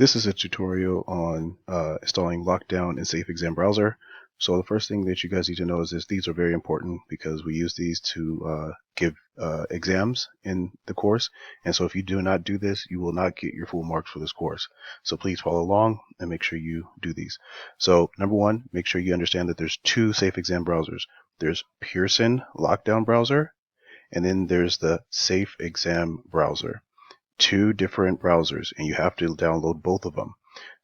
This is a tutorial on installing Lockdown and Safe Exam Browser. So the first thing that you guys need to know is these are very important because we use these to give exams in the course. And so if you do not do this, you will not get your full marks for this course. So please follow along and make sure you do these. So number one, make sure you understand that there's two Safe Exam browsers. There's Pearson Lockdown Browser, and then there's the Safe Exam Browser. Two different browsers, and you have to download both of them.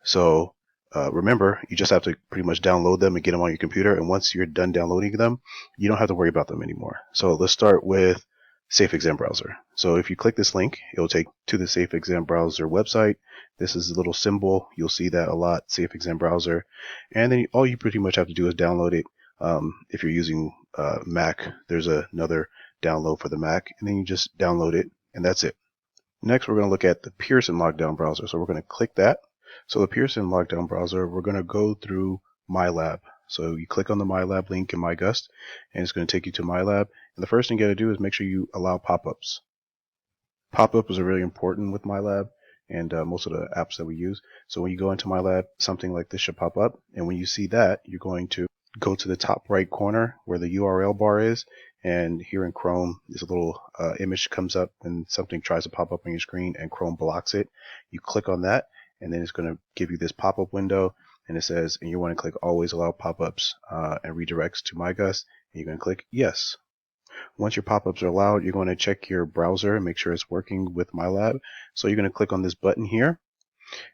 So remember, you just have to pretty much download them and get them on your computer, and once you're done downloading them, you don't have to worry about them anymore. So let's start with Safe Exam Browser. So if you click this link, it'll take to the Safe Exam Browser website. This is a little symbol. You'll see that a lot, Safe Exam Browser. And then all you pretty much have to do is download it. If you're using Mac, there's another download for the Mac, and then you just download it, and that's it. Next, we're going to look at the Pearson Lockdown Browser. So we're going to click that. So the Pearson Lockdown Browser, we're going to go through MyLab. So you click on the MyLab link in MyGust, and it's going to take you to MyLab. And the first thing you got to do is make sure you allow pop-ups. Pop-ups are really important with MyLab and most of the apps that we use. So when you go into MyLab, something like this should pop up. And when you see that, you're going to go to the top right corner where the URL bar is. And here in Chrome, this little image comes up when something tries to pop up on your screen and Chrome blocks it. You click on that, and then it's going to give you this pop-up window, and it says, and you want to click Always Allow Pop-ups and redirects to MyGust, and you're going to click Yes. Once your pop-ups are allowed, you're going to check your browser and make sure it's working with MyLab. So you're going to click on this button here,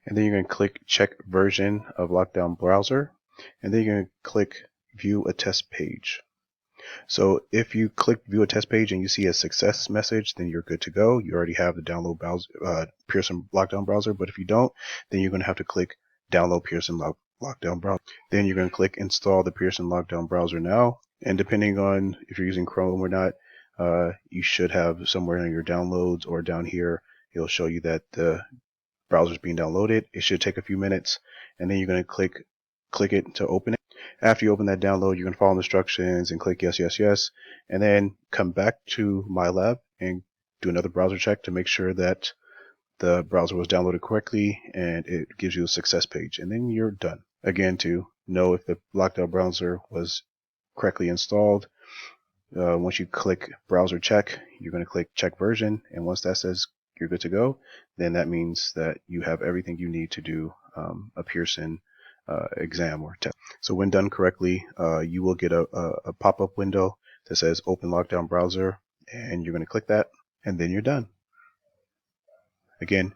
and then you're going to click Check Version of Lockdown Browser, and then you're going to click View a Test Page. So if you click View a Test Page and you see a success message, then you're good to go. You already have the download browser, Pearson Lockdown Browser, but if you don't, then you're going to have to click Download Pearson Lockdown Browser. Then you're going to click Install the Pearson Lockdown Browser now, and depending on if you're using Chrome or not, you should have somewhere in your downloads or down here, it'll show you that the browser is being downloaded. It should take a few minutes, and then you're going to click it to open it. After you open that download, you're going to follow the instructions and click yes, yes, yes, and then come back to MyLab and do another browser check to make sure that the browser was downloaded correctly, and it gives you a success page, and then you're done. Again, to know if the Lockdown browser was correctly installed, once you click browser check, you're going to click check version, and once that says you're good to go, then that means that you have everything you need to do a Pearson exam or test. So when done correctly, you will get a pop-up window that says Open Lockdown Browser, and you're going to click that, and then you're done. Again,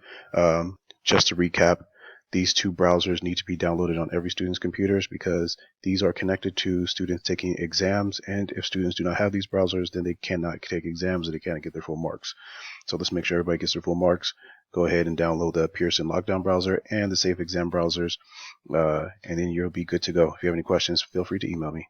just to recap, these two browsers need to be downloaded on every student's computers because these are connected to students taking exams, and if students do not have these browsers, then they cannot take exams and they cannot get their full marks. So let's make sure everybody gets their full marks. Go ahead and download the Pearson Lockdown Browser and the Safe Exam browsers, and then you'll be good to go. If you have any questions, feel free to email me.